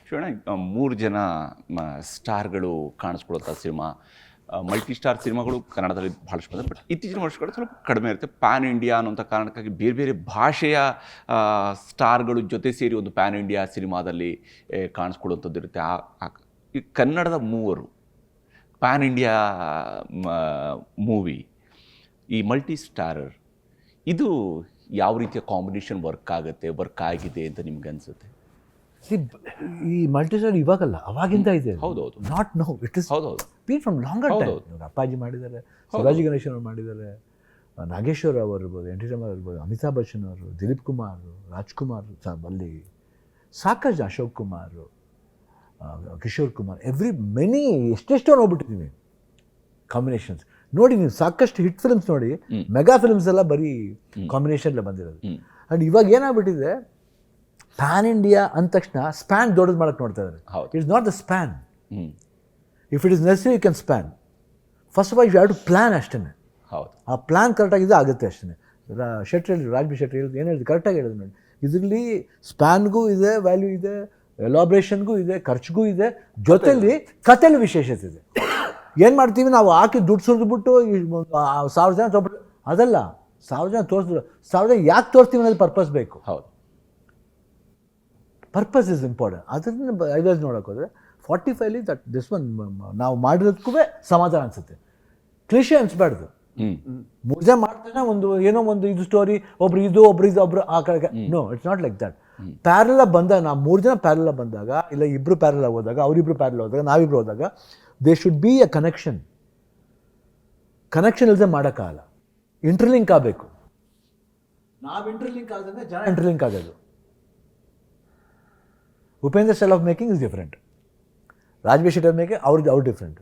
ಶಿವಣ್ಣ, 3 ಜನ ಸ್ಟಾರ್ಗಳು ಕಾಣಿಸ್ಕೊಳ್ಳುವಂಥ cinema, multi star ಸಿನಿಮಾಗಳು ಕನ್ನಡದಲ್ಲಿ ಭಾಳಷ್ಟು ಬಂದರೆ, ಬಟ್ ಇತ್ತೀಚಿನ ವರ್ಷಗಳು ಸ್ವಲ್ಪ ಕಡಿಮೆ ಇರುತ್ತೆ. ಪ್ಯಾನ್ ಇಂಡಿಯಾ ಅನ್ನೋಂಥ ಕಾರಣಕ್ಕಾಗಿ ಬೇರೆ ಬೇರೆ ಭಾಷೆಯ ಸ್ಟಾರ್ಗಳು ಜೊತೆ ಸೇರಿ ಒಂದು ಪ್ಯಾನ್ ಇಂಡಿಯಾ ಸಿನಿಮಾದಲ್ಲಿ ಕಾಣಿಸ್ಕೊಳ್ಳುವಂಥದ್ದು ಇರುತ್ತೆ. ಈ ಕನ್ನಡದ ಮೂವರು ಪ್ಯಾನ್ ಇಂಡಿಯಾ ಮೂವಿ, ಈ ಮಲ್ಟಿ ಸ್ಟಾರರ್, ಇದು ಯಾವ ರೀತಿಯ ಕಾಂಬಿನೇಷನ್ ವರ್ಕ್ ಆಗಿದೆ ಅಂತ ನಿಮ್ಗೆ ಅನಿಸುತ್ತೆ? ಈ ಮಲ್ಟಿಸ್ಟಾರ್ ಇವಾಗಲ್ಲ, ಅವಾಗಿಂದ ಇದೆ. ಹೌದೌದು. ನಾಟ್ ನೋ, ಇಟ್ ಇಸ್ ಹೌದೌದು. Been from longer time. Appaji ಮಾಡಿದ್ದಾರೆ, ಶಿವಾಜಿ ಗಣೇಶನ್ ಅವರು ಮಾಡಿದ್ದಾರೆ, ನಾಗೇಶ್ವರ ಅವರು ಇರ್ಬೋದು, ಎನ್ ಟಿ ರಾಮಾರಾವ್ ಇರ್ಬೋದು, ಅಮಿತಾಬ್ ಬಚ್ಚನ್ ಅವರು, ದಿಲೀಪ್ ಕುಮಾರ್, ರಾಜ್ಕುಮಾರ್, ಅಲ್ಲಿ ಸಾಕಷ್ಟು, ಅಶೋಕ್ ಕುಮಾರ್, ಕಿಶೋರ್ ಕುಮಾರ್, ಮೆನಿ ಎಷ್ಟೆಷ್ಟೋ ನೋಡ್ಬಿಟ್ಟಿದ್ದೀವಿ ಕಾಂಬಿನೇಷನ್ಸ್. ನೋಡಿ ನೀವು ಸಾಕಷ್ಟು ಹಿಟ್ ಫಿಲ್ಮ್ಸ್ ನೋಡಿ, ಮೆಗಾ ಫಿಲ್ಮ್ಸ್ ಎಲ್ಲ ಬರೀ ಕಾಂಬಿನೇಷನ್ಲೇ ಬಂದಿರೋದು. ಆ್ಯಂಡ್ ಇವಾಗ ಏನಾಗ್ಬಿಟ್ಟಿದೆ, ಪ್ಯಾನ್ ಇಂಡಿಯಾ ಅಂದ ತಕ್ಷಣ ಸ್ಪ್ಯಾನ್ ದೊಡ್ಡದು ಮಾಡೋಕ್ಕೆ ನೋಡ್ತಾ ಇದ್ದಾರೆ. It's not the span. If it is necessary you can span. First of all you have to plan ಅಷ್ಟೇ. ಆ ಪ್ಲ್ಯಾನ್ ಕರೆಕ್ಟಾಗಿದೆ ಆಗುತ್ತೆ ಅಷ್ಟೇ. ಶೆಟ್ಟಿ ಹೇಳಿದ್ರು, ರಾಜ್ಬಿ ಶೆಟ್ಟಿ ಹೇಳಿದ್ರು, ಏನು ಹೇಳಿದ್ರು, ಕರೆಕ್ಟಾಗಿ ಹೇಳಿದ್ರು ನೋಡಿ. ಇದರಲ್ಲಿ ಸ್ಪ್ಯಾನ್ಗೂ ಇದೆ ವ್ಯಾಲ್ಯೂ ಇದೆ, ಎಲಾಬ್ರೇಷನ್ಗೂ ಇದೆ, ಖರ್ಚಿಗೂ ಇದೆ, ಜೊತೆಯಲ್ಲಿ ಕಥೆಯಲ್ಲಿ ವಿಶೇಷತೆ ಇದೆ. ಏನು ಮಾಡ್ತೀವಿ ನಾವು, ಹಾಕಿ ದುಡ್ಡು ಸುರಿದ್ಬಿಟ್ಟು 1000 ಜನ ತೊಗೊಬಿಟ್ಟು ಅದಲ್ಲ. 1000 ಜನ ತೋರಿಸಿದ್ರು, 1000 ಜನ ಯಾಕೆ ತೋರಿಸ್ತೀವಿ ಅನ್ನೋದು ಪರ್ಪಸ್ ಬೇಕು. ಹೌದು, ಪರ್ಪಸ್ ಇಸ್ ಇಂಪಾರ್ಟೆಂಟ್. ಅದರಿಂದ ಐವರ್ಸ್ ನೋಡೋಕೆ ಹೋದರೆ 45 ದಟ್ ದಿಸ್ ಒನ್ ನಾವು ಮಾಡಿರೋದಕ್ಕೂ ಸಮಾಧಾನ ಅನಿಸುತ್ತೆ. ಕ್ಲಿಷೆ ಅನಿಸ್ಬಾರ್ದು. 3 ಜನ ಮಾಡ್ತಾನೆ ಏನೋ ಒಂದು ಇದು ಸ್ಟೋರಿ, ಒಬ್ರು ಆ ಕಡೆಗೆ. No, it's not like that. Parallel ಬಂದಾಗ, ನಾವು 3 ಜನ ಪ್ಯಾರಲ ಬಂದಾಗ, ಇಲ್ಲ ಇಬ್ಬರು ಪ್ಯಾರಲ ಹೋದಾಗ, ಅವರಿಬ್ಬರು ಪ್ಯಾರಲ ಹೋದಾಗ, ನಾವಿಬ್ಬರು ಹೋದಾಗ, they should B A connection. Connection ಇಲ್ಲದೆ ಮಾಡೋಕ್ಕಾಗಲ್ಲ. ಇಂಟರ್ಲಿಂಕ್ ಆಗಬೇಕು. ನಾವು ಇಂಟರ್ಲಿಂಕ್ ಆದ್ರೆ ಜನ ಇಂಟರ್ಲಿಂಕ್ ಆಗೋದು. Upendra style of making is different. Raj B Shetty making ಅವ್ರು ಡಿಫ್ರೆಂಟ್,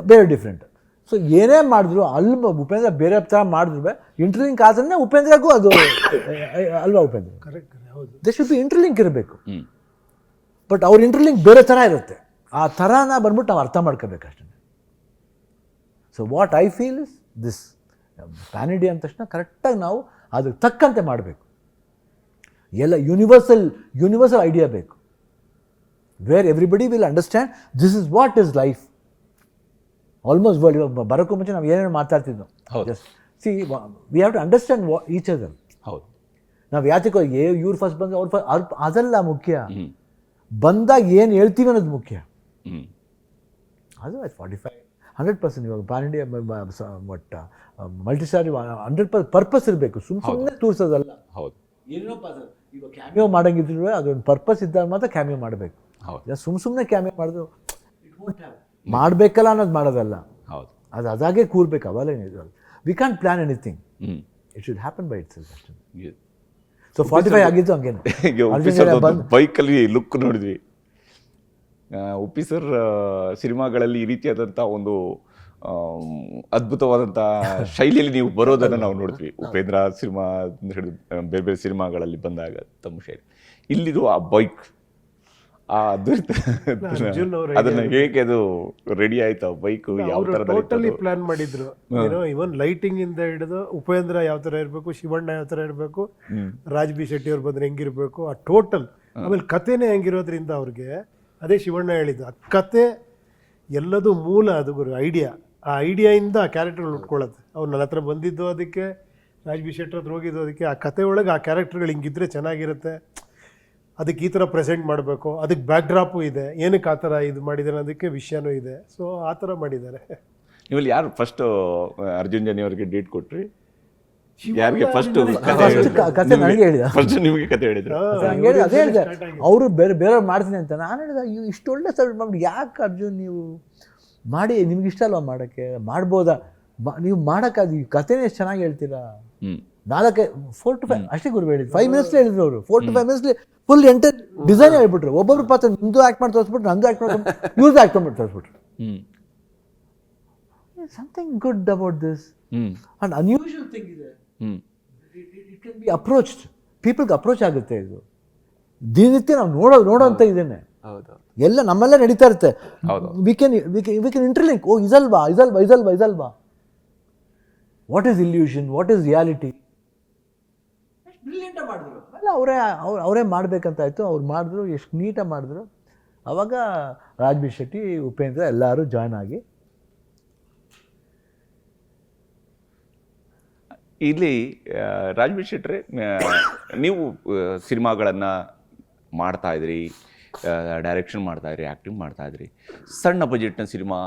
ಬೇರೆ ಡಿಫ್ರೆಂಟ್. ಸೊ ಏನೇ ಮಾಡಿದ್ರು ಅಲ್ಲಿ ಉಪೇಂದ್ರ ಬೇರೆ ಥರ ಮಾಡಿದ್ರು ಇಂಟರ್ಲಿಂಕ್ ಆದ್ರೆ ಉಪೇಂದ್ರಗೂ ಅದು ಅಲ್ವಾ Upendra? Correct. They should be interlink ಇರಬೇಕು. ಬಟ್ ಅವ್ರ ಇಂಟರ್ಲಿಂಕ್ ಬೇರೆ ಥರ ಇರುತ್ತೆ. ಆ ಥರನ ಬಂದ್ಬಿಟ್ಟು ನಾವು ಅರ್ಥ ಮಾಡ್ಕೋಬೇಕಷ್ಟೇ. So what I feel is this pan India ಅಂದ ತಕ್ಷಣ ಕರೆಕ್ಟಾಗಿ ನಾವು ಅದಕ್ಕೆ ತಕ್ಕಂತೆ ಮಾಡಬೇಕು. ಎಲ್ಲ ಯೂನಿವರ್ಸಲ್ ಐಡಿಯಾ ಬೇಕು, where everybody will understand this is what is life. Almost world ಇವಾಗ ಬರೋಕ್ಕೂ ಮುಂಚೆ ನಾವು ಏನೇನು ಮಾತಾಡ್ತಿದ್ದೋ, just see we have to understand each other. ಹೌದು, ನಾವು ಯಾತಕ್ಕೆ ಇವ್ರು ಫಸ್ಟ್ ಬಂದು ಅವ್ರು ಅದೆಲ್ಲ ಮುಖ್ಯ. ಬಂದಾಗ ಏನು ಹೇಳ್ತೀವಿ ಅನ್ನೋದು ಮುಖ್ಯ. ಅದು 45-100% ಇವಾಗ ಪ್ಯಾನ್ ಇಂಡಿಯಾ ಒಟ್ಟು ಮಲ್ಟಿಸ್ಟಾರ್ 100% ಪರ್ಪಸ್ ಇರಬೇಕು. ಸುಮ್ಮನೆ ತೋರಿಸೋದಲ್ಲ. ಹೌದು, ಏನೋ ಇವಾಗ ಕ್ಯಾಮಿಯೋ ಮಾಡೋಂಗಿದ್ರು ಅದೊಂದು ಪರ್ಪಸ್ ಇದ್ದಾಗ ಮಾತ್ರ ಕ್ಯಾಮಿಯೋ ಮಾಡಬೇಕು. ಹೌದು, ಸುಮ್ಮನೆ ಕ್ಯಾಮಿಯೋ ಮಾಡಿದ್ರು ಮಾಡಬೇಕಲ್ಲ ಅನ್ನೋದು ಮಾಡೋದಲ್ಲ. ಹೌದು, ಅದು ಅದಾಗೆ ಕೂರ್ಬೇಕು. ಅವೆಲ್ಲ ಏನಿದೆ, we can plan anything. It should happen by it self ಅಷ್ಟೇ. ಸೊ 45 ಆಗಿದ್ದು ಹಂಗೇನು. ಬೈಕಲ್ಲಿ ಲುಕ್ ನೋಡಿದ್ವಿ, ಉಪ್ಪಿ ಸರ್ ಸಿನಿಮಾಗಳಲ್ಲಿ ಈ ರೀತಿಯಾದಂಥ ಒಂದು ಅದ್ಭುತವಾದಂಥ ಶೈಲಿಯಲ್ಲಿ ನೀವು ಬರೋದನ್ನು ನಾವು ನೋಡಿದ್ವಿ. ಉಪೇಂದ್ರ ಸಿನಿಮಾ ಹಿಡಿದು ಬೇರೆ ಬೇರೆ ಸಿನಿಮಾಗಳಲ್ಲಿ ಬಂದಾಗ ತಮ್ಮ ಶೈಲಿ, ಇಲ್ಲಿದು ಆ ಬೈಕ್, ಅದನ್ನ ಹೇಗೆ ಅದು ರೆಡಿ ಆಯ್ತು ಆ ಬೈಕ್? ಯಾವ ತರ ಟೋಟಲಿ ಪ್ಲಾನ್ ಮಾಡಿದ್ರು. ಇವನ್ ಲೈಟಿಂಗ್ ಇಂದ ಹಿಡಿದು ಉಪೇಂದ್ರ ಯಾವ ತರ ಇರಬೇಕು, ಶಿವಣ್ಣ ಯಾವ ತರ ಇರಬೇಕು, ರಾಜ್ಬಿ ಶೆಟ್ಟಿ ಅವ್ರು ಬಂದ್ರೆ ಹೆಂಗಿರ್ಬೇಕು, ಆ ಟೋಟಲ್. ಆಮೇಲೆ ಕಥೆನೇ ಹೆಂಗಿರೋದ್ರಿಂದ ಅವ್ರಿಗೆ ಅದೇ ಶಿವಣ್ಣ ಹೇಳಿದ್ದು, ಆ ಕತೆ ಎಲ್ಲದೂ ಮೂಲ, ಅದು ಐಡಿಯಾ. ಆ ಐಡಿಯಾಯಿಂದ ಆ ಕ್ಯಾರೆಕ್ಟರ್ಗಳು ಉಟ್ಕೊಳ್ಳುತ್ತೆ. ಅವ್ರು ನನ್ನ ಹತ್ರ ಬಂದಿದ್ದು ಅದಕ್ಕೆ, ರಾಜ್ಬಿ ಶೆಟ್ಟಿ ಹತ್ರ ಹೋಗಿದ್ದು ಅದಕ್ಕೆ. ಆ ಕತೆ ಒಳಗೆ ಆ ಕ್ಯಾರೆಕ್ಟರ್ಗಳು ಹಿಂಗಿದ್ರೆ ಚೆನ್ನಾಗಿರುತ್ತೆ, ಅದಕ್ಕೆ ಈ ಥರ ಪ್ರೆಸೆಂಟ್ ಮಾಡಬೇಕು, ಅದಕ್ಕೆ ಬ್ಯಾಕ್ ಡ್ರಾಪು ಇದೆ, ಏನಕ್ಕೆ ಆ ಥರ ಇದು ಮಾಡಿದ್ದಾರೆ ಅದಕ್ಕೆ ವಿಷಯನೂ ಇದೆ. ಸೊ ಆ ಥರ ಮಾಡಿದ್ದಾರೆ. ನೀವಲ್ಲಿ ಯಾರು ಫಸ್ಟ್ ಅರ್ಜುನ್ ಜನಿ ಅವರಿಗೆ ಡೇಟ್ ಕೊಟ್ರಿ? ಯಾರಿಗೆ ಫಸ್ಟ್ ಕತೆ ನನಗೆ ಹೇಳಿದ, ಫಸ್ಟ್ ನಿಮಗೆ ಕತೆ ಹೇಳಿದ್ರು? ಅದೇ ಹೇಳಿದೆ, ಅವರು ಬೇರೆ ಮಾಡ್ತೀನಿ ಅಂತ. ನಾನು ಹೇಳಿದೆ, ಇಷ್ಟು ಒಳ್ಳೆ ಸಬ್ಜೆಕ್ಟ್ ಮಾಡಿ ಯಾಕೆ ಅರ್ಜುನ್ ನೀವು ಮಾಡಿ, ನಿಮ್ಗೆ ಇಷ್ಟ ಅಲ್ವಾ ಮಾಡೋಕ್ಕೆ? ಮಾಡ್ಬೋದಾ ನೀವು ಮಾಡೋಕ್ಕಾಗಿ? ಕತೆನೇ ಎಷ್ಟು ಚೆನ್ನಾಗಿ ಹೇಳ್ತೀರಾ. 4 to 5 ಅಷ್ಟೇ ಗುರು ಹೇಳಿದ್ರು. 5 minutes ಹೇಳಿದ್ರು ಅವರು. 4 to 5 minutes full enter design ಹೇಳ್ಬಿಟ್ರು. ಒಬ್ಬೊಬ್ರು ಪಾತ್ರ ನಿಮ್ದು ಆ್ಯಕ್ಟ್ ಮಾಡಿ ತೋರಿಸ್ಬಿಟ್ರು, ನಂದು ಆ್ಯಕ್ಟ್ ಮಾಡಿ ಇವ್ರದ್ದು ಆ್ಯಕ್ಟ್ ಮಾಡಿ ತೋರಿಸ್ಬಿಟ್ರು. Something good about this and unusual thing ಇದೆ. ಇಟ್ ಕ್ಯಾನ್ ಬಿ ಅಪ್ರೋಚ್ಡ್, ಪೀಪಲ್ಗೆ ಅಪ್ರೋಚ್ ಆಗುತ್ತೆ. ಇದು ದಿನನಿತ್ಯ ನಾವು ನೋಡೋಂಥ ಇದೇನೆ. ಎಲ್ಲ ನಮ್ಮೆಲ್ಲ ನಡೀತಾ ಇರುತ್ತೆ. We can interlink. ಓ ಇದಲ್ವಾ what is illusion, what is reality. ಬ್ರಿಲಿಯಂಟಾಗಿ ಮಾಡಿದ್ರು ಅಲ್ಲ, ಅವರೇ ಮಾಡಬೇಕಂತಾಯ್ತು. ಅವ್ರು ಮಾಡಿದ್ರು, ಎಷ್ಟು ನೀಟಾಗಿ ಮಾಡಿದ್ರು. ಆವಾಗ ರಾಜ್ ಬಿ ಶೆಟ್ಟಿ, ಉಪೇಂದ್ರ ಎಲ್ಲರೂ ಜಾಯ್ನ್ ಆಗಿ ಇಲ್ಲಿ ರಾಜ್ಬಿ ಶೆಟ್ರೆ, ನೀವು ಸಿನಿಮಾಗಳನ್ನು ಮಾಡ್ತಾಯಿದ್ರಿ, ಡೈರೆಕ್ಷನ್ ಮಾಡ್ತಾಯಿದ್ರಿ, ಆ್ಯಕ್ಟಿಂಗ್ ಮಾಡ್ತಾಯಿದ್ರಿ. ಸಣ್ಣ ಬಜೆಟ್ನ ಸಿನಿಮಾ,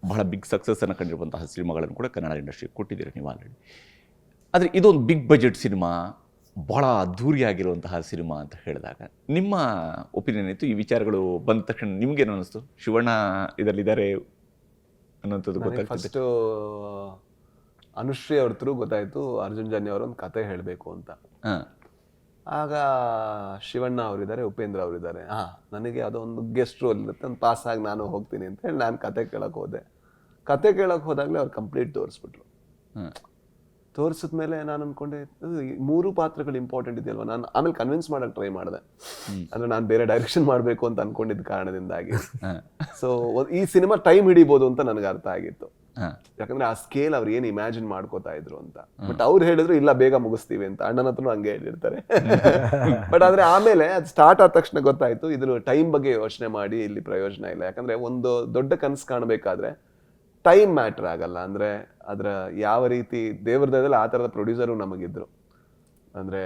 ಬಹಳ ಬಿಗ್ ಸಕ್ಸಸ್ಸನ್ನು ಕಂಡಿರುವಂತಹ ಸಿನಿಮಾಗಳನ್ನು ಕೂಡ ಕನ್ನಡ ಇಂಡಸ್ಟ್ರಿಗೆ ಕೊಟ್ಟಿದ್ದೀರಿ ನೀವು ಆಲ್ರೆಡಿ. ಆದರೆ ಇದೊಂದು ಬಿಗ್ ಬಜೆಟ್ ಸಿನಿಮಾ, ಭಾಳ ಅದ್ಧೂರಿಯಾಗಿರುವಂತಹ ಸಿನಿಮಾ ಅಂತ ಹೇಳಿದಾಗ ನಿಮ್ಮ ಒಪಿನಿಯನ್ ಇತ್ತು? ಈ ವಿಚಾರಗಳು ಬಂದ ತಕ್ಷಣ ನಿಮ್ಗೇನು ಅನ್ನಿಸ್ತು? ಶಿವಣ್ಣ ಇದರಲ್ಲಿದ್ದಾರೆ ಅನ್ನೋಂಥದ್ದು ಗೊತ್ತಾಗ್ತದೆ. ಫಸ್ಟು ಅನುಶ್ರೀ ಅವ್ರ ಥ್ರೂ ಗೊತ್ತಾಯಿತು ಅರ್ಜುನ್ ಜನ್ಯ ಅವರು ಒಂದು ಕತೆ ಹೇಳಬೇಕು ಅಂತ. ಆಗ ಶಿವಣ್ಣ ಅವರಿದ್ದಾರೆ, ಉಪೇಂದ್ರ ಅವರಿದ್ದಾರೆ. ನನಗೆ ಅದೊಂದು ಗೆಸ್ಟ್ ರೋಲ್ ಇರುತ್ತೆ, ಒಂದು ಪಾಸಾಗಿ ನಾನು ಹೋಗ್ತೀನಿ ಅಂತ ಹೇಳಿ ನಾನು ಕತೆ ಕೇಳಕ್ಕೆ ಹೋದೆ. ಕತೆ ಕೇಳಕ್ಕೆ ಹೋದಾಗಲೇ ಅವ್ರು ಕಂಪ್ಲೀಟ್ ತೋರಿಸ್ಬಿಟ್ರು. ತೋರಿಸಿದ್ಮೇಲೆ ನಾನು ಅಂದ್ಕೊಂಡೆ 3 ಪಾತ್ರಗಳು ಇಂಪಾರ್ಟೆಂಟ್ ಇದೆಯಲ್ವ. ನಾನು ಆಮೇಲೆ ಕನ್ವಿನ್ಸ್ ಮಾಡೋಕ್ಕೆ ಟ್ರೈ ಮಾಡಿದೆ, ಅಂದರೆ ನಾನು ಬೇರೆ ಡೈರೆಕ್ಷನ್ ಮಾಡಬೇಕು ಅಂತ ಅಂದ್ಕೊಂಡಿದ್ದ ಕಾರಣದಿಂದಾಗಿ. ಸೊ ಈ ಸಿನಿಮಾ ಟೈಮ್ ಹಿಡಿಬೋದು ಅಂತ ನನಗೆ ಅರ್ಥ ಆಗಿತ್ತು, ಯಾಕಂದ್ರೆ ಆ ಸ್ಕೇಲ್ ಅವ್ರು ಏನು ಇಮ್ಯಾಜಿನ್ ಮಾಡ್ಕೋತಾ ಇದ್ರು ಅಂತ. ಬಟ್ ಅವ್ರು ಹೇಳಿದ್ರು ಇಲ್ಲ ಬೇಗ ಮುಗಿಸ್ತೀವಿ ಅಂತ, ಅಣ್ಣನ ಹತ್ರನೂ ಹಂಗೆ ಹೇಳಿರ್ತಾರೆ. ಬಟ್ ಆದ್ರೆ ಆಮೇಲೆ ಅದು ಸ್ಟಾರ್ಟ್ ಆದ ತಕ್ಷಣ ಗೊತ್ತಾಯ್ತು ಇದ್ರ ಟೈಮ್ ಬಗ್ಗೆ ಯೋಚನೆ ಮಾಡಿ ಇಲ್ಲಿ ಪ್ರಯೋಜನ ಇಲ್ಲ. ಯಾಕಂದ್ರೆ ಒಂದು ದೊಡ್ಡ ಕನಸು ಕಾಣಬೇಕಾದ್ರೆ ಟೈಮ್ ಮ್ಯಾಟರ್ ಆಗಲ್ಲ. ಅಂದ್ರೆ ಅದರ ಯಾವ ರೀತಿ ದೇವ್ರದಲ್ಲಿ ಆ ಥರದ ಪ್ರೊಡ್ಯೂಸರು ನಮಗಿದ್ರು, ಅಂದ್ರೆ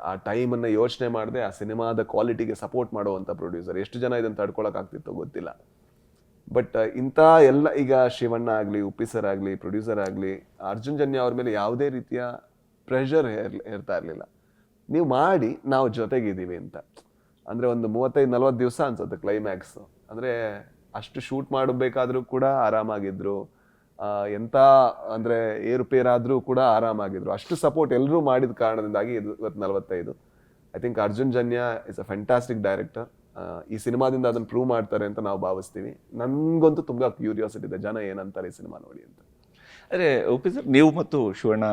ಆ ಟೈಮನ್ನು ಯೋಚನೆ ಮಾಡದೆ ಆ ಸಿನಿಮಾದ ಕ್ವಾಲಿಟಿಗೆ ಸಪೋರ್ಟ್ ಮಾಡುವಂಥ ಪ್ರೊಡ್ಯೂಸರ್. ಎಷ್ಟು ಜನ ಇದನ್ನು ತಡ್ಕೊಳಕ್ ಆಗ್ತಿತ್ತೋ ಗೊತ್ತಿಲ್ಲ. ಬಟ್ ಇಂಥ ಎಲ್ಲ, ಈಗ ಶಿವಣ್ಣ ಆಗಲಿ, ಉಪ್ಪಿ ಸರ್ ಆಗಲಿ, ಪ್ರೊಡ್ಯೂಸರ್ ಆಗಲಿ, ಅರ್ಜುನ್ ಜನ್ಯ ಅವ್ರ ಮೇಲೆ ಯಾವುದೇ ರೀತಿಯ ಪ್ರೆಷರ್ ಇರ್ತಾ ಇರಲಿಲ್ಲ. ನೀವು ಮಾಡಿ, ನಾವು ಜೊತೆಗಿದ್ದೀವಿ ಅಂತ. ಅಂದರೆ ಒಂದು 35-40 ದಿವಸ ಅನ್ಸುತ್ತೆ ಕ್ಲೈಮ್ಯಾಕ್ಸ್. ಅಂದರೆ ಅಷ್ಟು ಶೂಟ್ ಮಾಡಬೇಕಾದ್ರೂ ಕೂಡ ಆರಾಮಾಗಿದ್ರು, ಎಂಥ ಅಂದರೆ ಏರುಪೇರಾದರೂ ಕೂಡ ಆರಾಮಾಗಿದ್ರು. ಅಷ್ಟು ಸಪೋರ್ಟ್ ಎಲ್ಲರೂ ಮಾಡಿದ ಕಾರಣದಿಂದಾಗಿ ಇವತ್ತು 45. I think Arjun Janya is a fantastic director. ಈ ಸಿನಿಮಾದಿಂದ ಅದನ್ನು ಪ್ರೂವ್ ಮಾಡ್ತಾರೆ ಅಂತ ನಾವು ಭಾವಿಸ್ತೀವಿ. ನನಗಂತೂ ತುಂಬ ಕ್ಯೂರಿಯಾಸಿಟಿ ಇದೆ, ಜನ ಏನಂತಾರೆ ಈ ಸಿನಿಮಾ ನೋಡಿ ಅಂತ. ಅದೇ ಓಕೆ ಸರ್, ನೀವು ಮತ್ತು ಶಿವಣ್ಣ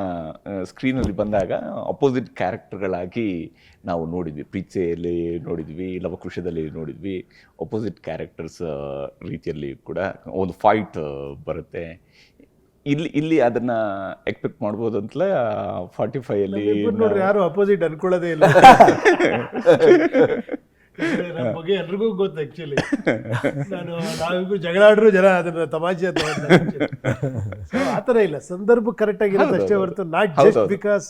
ಸ್ಕ್ರೀನಲ್ಲಿ ಬಂದಾಗ ಅಪೋಸಿಟ್ ಕ್ಯಾರೆಕ್ಟರ್ಗಳಾಗಿ ನಾವು ನೋಡಿದ್ವಿ. ಪ್ರೀತಿಯಲ್ಲಿ ನೋಡಿದ್ವಿ, ಲವಕುಶದಲ್ಲಿ ನೋಡಿದ್ವಿ. ಅಪೋಸಿಟ್ ಕ್ಯಾರೆಕ್ಟರ್ಸ್ ರೀತಿಯಲ್ಲಿ ಕೂಡ ಒಂದು ಫೈಟ್ ಬರುತ್ತೆ. ಇಲ್ಲಿ ಅದನ್ನ ಎಕ್ಸ್ಪೆಕ್ಟ್ ಮಾಡ್ಬೋದು ಅಂತಲೇ 45 ನೋಡ್ರಿ, ಯಾರು ಅಪೋಸಿಟ್ ಅನ್ಕೊಳ್ಳೋದೇ ಇಲ್ಲ. ನನ್ನ ಬಗ್ಗೆ ಎಲ್ರಿಗೂ ಗೊತ್ತು. ಆಕ್ಚುಲಿ ನಾವಿಗೂ ಜಗಳ ಆಡ್ರು ಜನ ಅದನ್ನ ತಮಾಷೆ ಅಂತ ಆತರ ಇಲ್ಲ. ಸಂದರ್ಭ ಕರೆಕ್ಟ್ ಆಗಿರುತ್ತೆ ಅಷ್ಟೇ ಹೊರತು ನಾಟ್ ಜಸ್ಟ್ ಬಿಕಾಸ್.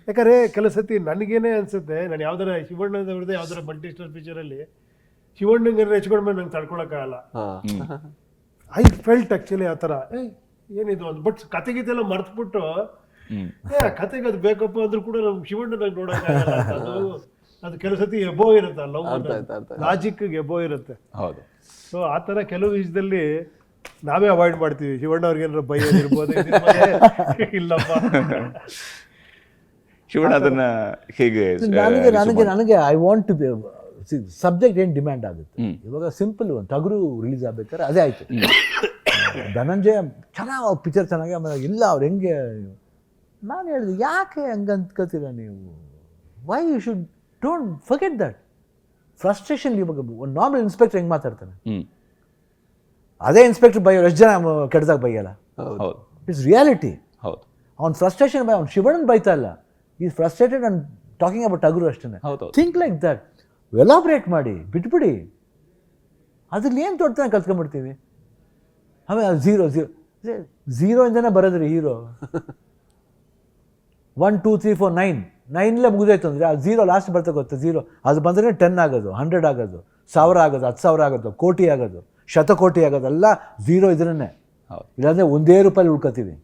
ಯಾಕಂದ್ರೆ ಕೆಲವು ಸತಿ ನನಗೇನೆ ಅನ್ಸುತ್ತೆ, ನಾನು ಯಾವ್ದಾರ ಶಿವಣ್ಣದವ್ರದ್ದು ಯಾವ್ದಾರ ಮಲ್ಟಿ ಸ್ಟಾರ್ ಪಿಕ್ಚರ್ ಅಲ್ಲಿ ಶಿವಣ್ಣಂಗೆ ಹೆಚ್ಕೊಂಡ್ಮೇಲೆ ನಂಗೆ ತಡ್ಕೊಳಕ್ಕಾಗಲ್ಲ. ಐ ಫೆಲ್ಟ್ ಆಕ್ಚುಲಿ ಆ ಥರ ಏನಿದು ಅಂತ. ಬಟ್ ಕತೆಗಿದೆಲ್ಲ ಮರ್ತ್ಬಿಟ್ಟು ಕತೆಗೆ ಅದು ಬೇಕಪ್ಪ ಅಂದ್ರೂ ಕೂಡ ನಮ್ಗೆ ಶಿವಣ್ಣ ನಂಗೆ ನೋಡೋಕ್ಕಾಗಲ್ಲ. ಅದು ಕೆಲವು ಸತಿ ಎಬೋ ಇರುತ್ತೆ, ಲವ್ ಲಾಜಿಕ್ ಎಬೋ ಇರುತ್ತೆ. ಹೌದು. ಸೊ ಆ ಥರ ಕೆಲವು ವಿಷಯದಲ್ಲಿ ನಾವೇ ಅವಾಯ್ಡ್ ಮಾಡ್ತೀವಿ. ಶಿವಣ್ಣ ಅವ್ರಿಗೆ ಏನಾರ ಭಯ ಇರ್ಬೋದು, ಇಲ್ಲಪ್ಪ. ಶಿವಣ್ಣ ಅದನ್ನ ಹೇಗೆ ನನಗೆ ಐ ವಾಂಟ್ ಟು ಸಬ್ಜೆಕ್ಟ್ ಏನು ಡಿಮ್ಯಾಂಡ್ ಆಗುತ್ತೆ. ಇವಾಗ ಸಿಂಪಲ್ ಒಂದು ಟಗರು ರಿಲೀಸ್ ಆಗ್ಬೇಕಾದ್ರೆ ಅದೇ ಆಯ್ತು. ಧನಂಜಯ ಚೆನ್ನಾಗಿ ಪಿಕ್ಚರ್ ಚೆನ್ನಾಗಿ, ಆಮೇಲೆ ಇಲ್ಲ ಅವ್ರು ಹೆಂಗೆ. ನಾನು ಹೇಳಿದೆ ಯಾಕೆ ಹಂಗೆ ಅಂದ್ಕೋತೀರ ನೀವು? Why you should don't forget that frustration. ಇವಾಗ ಒಂದು ನಾರ್ಮಲ್ ಇನ್ಸ್ಪೆಕ್ಟರ್ ಹೆಂಗೆ ಮಾತಾಡ್ತಾನೆ, ಅದೇ ಇನ್ಸ್ಪೆಕ್ಟರ್ ಬೈಯೋರು ಎಷ್ಟು ಜನ ಕೆಟ್ಟದಾಗ ಬೈಯಲ್ಲ. It's reality. ಹೌದು. ಅವ್ನ ಫ್ರಸ್ಟ್ರೇಷನ್ ಅವ್ನು ಶಿವಣ್ಣನ ಬೈತಾ ಇಲ್ಲ, is frustrated and talking about ಟಗರು ಅಷ್ಟೇ. ಥಿಂಕ್ ಲೈಕ್ ದಟ್, ಎಲಾಬ್ರೇಟ್ ಮಾಡಿ ಬಿಟ್ಬಿಡಿ. ಅದ್ರಲ್ಲಿ ಏನು ದೊಡ್ಡತನ ಕಲ್ತ್ಕೊಂಡ್ಬಿಡ್ತೀವಿ. ಆಮೇಲೆ ಝೀರೋಯಿಂದನೇ ಬರೋದ್ರಿ ಹೀರೋ. 1 2 3 4 9 ಮುಗಿದೋಯ್ತು ಅಂದರೆ ಆ 0 ಲಾಸ್ಟ್ ಬರ್ತಾ ಗೊತ್ತಾ? 0 ಅದು ಬಂದರೆ 10 ಆಗೋದು, 100 ಆಗೋದು, 1000 ಆಗೋದು, 10,000 ಆಗೋದು, ಕೋಟಿ ಆಗೋದು, ಶತಕೋಟಿ ಆಗೋದು, ಎಲ್ಲ 0 ಇದ್ರೇ. ಇಲ್ಲಾಂದರೆ ₹1 ಉಳ್ಕೊತೀವಿ.